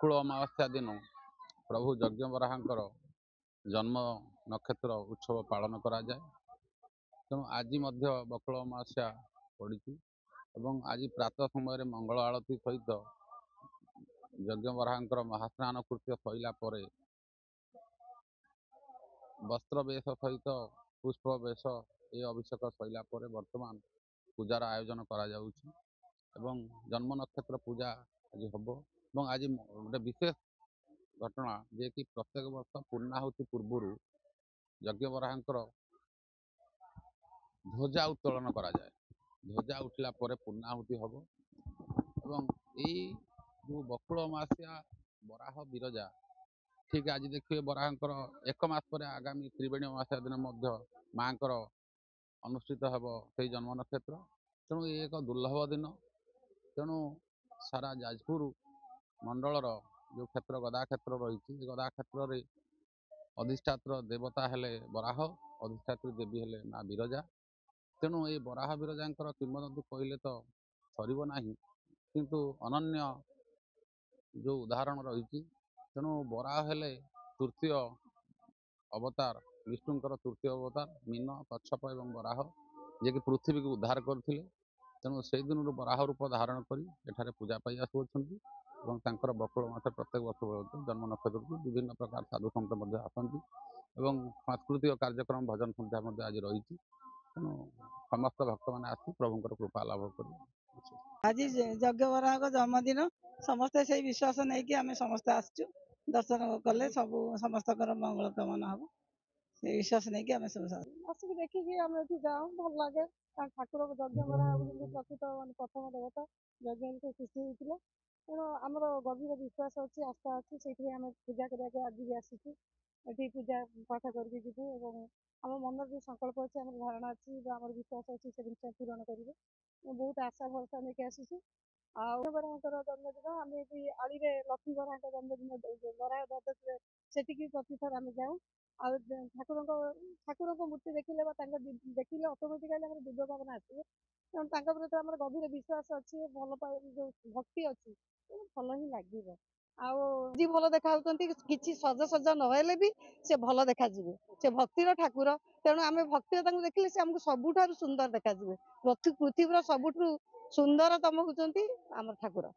बकुल अमावास्या दिन प्रभु यज्ञ बराहंकर जन्म नक्षत्र उत्सव पालन करा जाए। तेणु आज बकुल अमावास्या पड़ी एवं आज प्रातः समय मंगल आरती सहित यज्ञ बराहंकर महास्नान कृत्य सैला पर वस्त्र बेश सहित पुष्प बेश ये अभिषेक सैला पर वर्तमान पूजार आयोजन करा जाउछि एवं जन्म नक्षत्र पूजा आज हम और आज गोटे विशेष घटना जे कि प्रत्येक वर्ष पूर्णाहुति पूर्वर यज्ञ बराहंकर ध्वजा उत्तोलन करा जाए। ध्वजा उठला पर पूर्णाहुति हम एवं यही जो बकुल अमावास्या बराह विरजा ठीक आज देखिए बराहंकर एक मास पर आगामी त्रिवेणी अमावास्या दिन माँ अनुष्ठित हम से जन्म नक्षत्र। तेणु ये एक दुर्लभ दिन। तेणु सारा जाजपुर मंडलर जो क्षेत्र गदा क्षेत्र रही गदा क्षेत्र अधिष्ठात्र देवता हेले बराह, अधिष्ठात्री देवी हेले माँ विरजा। तेणु ये बराह विरजांकर किंवदंती कहले तो सर ना किंतु अनन्य जो उदाहरण रही। तेणु बराह हेले तृतीय अवतार विष्णुंकर तृतीय अवतार मीन कच्छप एवं बराह जे कि पृथ्वी को उद्धार करते। तेणु से दिन बराह रूप धारण कर पूजा पाई आसुँच बकुल मास प्रत्येक वर्ष जन्म नक्षत्र को विभिन्न प्रकार साधु सन्त आसती और सांस्कृतिक कार्यक्रम भजन संध्या आज रही। तेणु समस्त भक्त मैंने आसी प्रभुंर कृपा लाभ कर आज यज्ञ बराह जन्मदिन समस्ते से विश्वास नहीं कि आम समस्ते आसचु दर्शन कले सब समस्त मंगल कामना हम से विश्वास नहीं कि आम सब आसिक देखिए आम ये जाऊँ भल लगे ठाकुर यज्ञ बराह प्रकृत प्रथम देवता यज्ञ सृष्टि होता। तेणु आमर गभीर विश्वास अच्छी आस्था अच्छी से आम पूजा करने आज भी आसीचु ये पूजा पाठ करके जीवु और आम मन जो संकल्प अच्छे आम धारणा अच्छी आम विश्वास अच्छी से जिन पूरण करेंगे बहुत आशा भरसा लेके आसीचु। बराहंकर जन्मदिन आम भी आड़ी लक्ष्मी बराह जन्मदिन बराह द्वादश से प्रतिथर आम जाऊँ ठाकुर मूर्ति देखिले देखिले अटोमेटिकाली दिव्य भावना आसवे। तेणु प्रति आम गभीर विश्वास अच्छी भल जो भक्ति अच्छी भल ही लगे आजी भल देखा कि सजसज नहेले भी से भल देखा से भक्तिर ठाकुर। तेणु आम भक्ति देखिले से आमको सबुठ सुंदर देखा पृथ्वी सबुठ सुंदरतम होती आम ठाकुर।